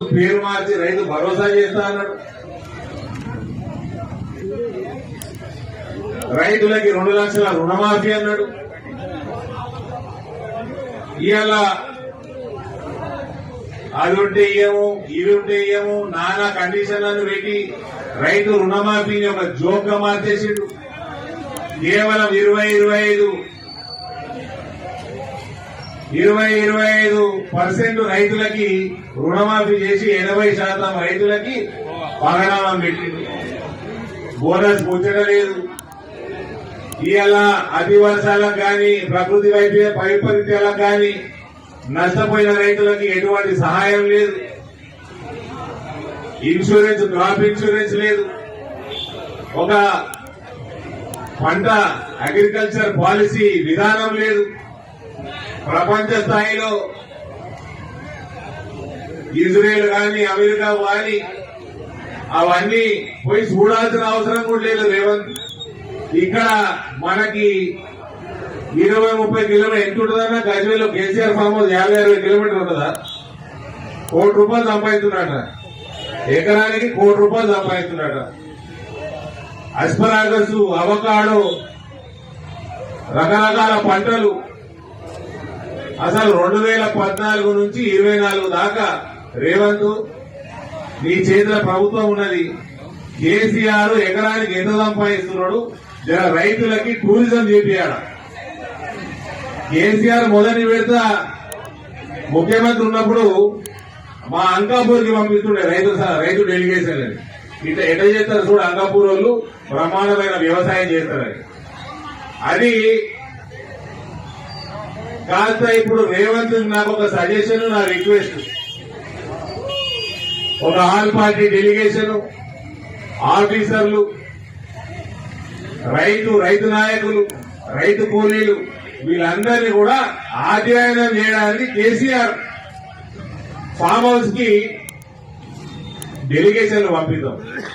పేరు మార్చి రైతు భరోసా చేస్తా అన్నాడు. రైతులకి 2 లక్షల రుణమాఫీ అన్నాడు. ఇవాళ అది ఉంటే ఇయ్యము, ఇవి ఉంటే ఇయ్యము, నానా కండిషన్లను పెట్టి రైతు రుణమాఫీని ఒక జోక్ గా మార్చేసిండు. కేవలం 25% రైతులకి రుణమాఫీ చేసి 80% రైతులకి పగడామం పెట్టింది. బోనస్ ముచ్చటలేదు. ఇవాళ అతి వర్షాలకు కానీ ప్రకృతి వైపరీత్యాలకు కానీ నష్టపోయిన రైతులకి ఎటువంటి సహాయం లేదు. ఇన్సూరెన్స్, క్రాప్ ఇన్సూరెన్స్ లేదు. ఒక పంట అగ్రికల్చర్ పాలసీ విధానం లేదు. ప్రపంచ స్థాయిలో ఇజ్రాయెల్ కానీ అమెరికా కానీ అవన్నీ పోయి చూడాల్సిన అవసరం కూడా లేదు రేవంత్. ఇక్కడ మనకి 20-30 కిలోమీటర్ ఎంత ఉంటుందన్నా గజ్వేల్లో కేసీఆర్ ఫామ్ హౌస్ 50-60 కిలోమీటర్లు ఉంటుందా? ₹1 కోటి సంపాదిస్తున్నాడ. ఎకరానికి ₹1 కోటి సంపాదిస్తున్నాడ. అస్పరాగస్, అవకాడో, రకరకాల పంటలు అసలు 2014 నుంచి 24 దాకా రేవంత్ నీ చేతిలో ప్రభుత్వం ఉన్నది. కేసీఆర్ ఎకరానికి ఎంత సంపాదిస్తున్నాడు? రైతులకి టూరిజం చేపియాడ. కేసీఆర్ మొదటి విడత ముఖ్యమంత్రి ఉన్నప్పుడు మా అంకాపూర్కి పంపిస్తుండే రైతు డెలిగేషన్ అని. ఇట్లా ఎట్లా చేస్తారు చూడు, అంకాపూర్ వాళ్ళు బ్రహ్మాండమైన వ్యవసాయం చేస్తారని. అది కాస్త ఇప్పుడు రేవంత్ నాకు ఒక సజెషన్, నా రిక్వెస్ట్, ఒక ఆల్ పార్టీ డెలిగేషన్, ఆఫీసర్లు, రైతు నాయకులు, రైతు కూలీలు, వీళ్ళందరినీ కూడా అధ్యయనం చేయడానికి కేసీఆర్ ఫామ్ హౌస్ కి డెలిగేషన్లు పంపిద్దాం.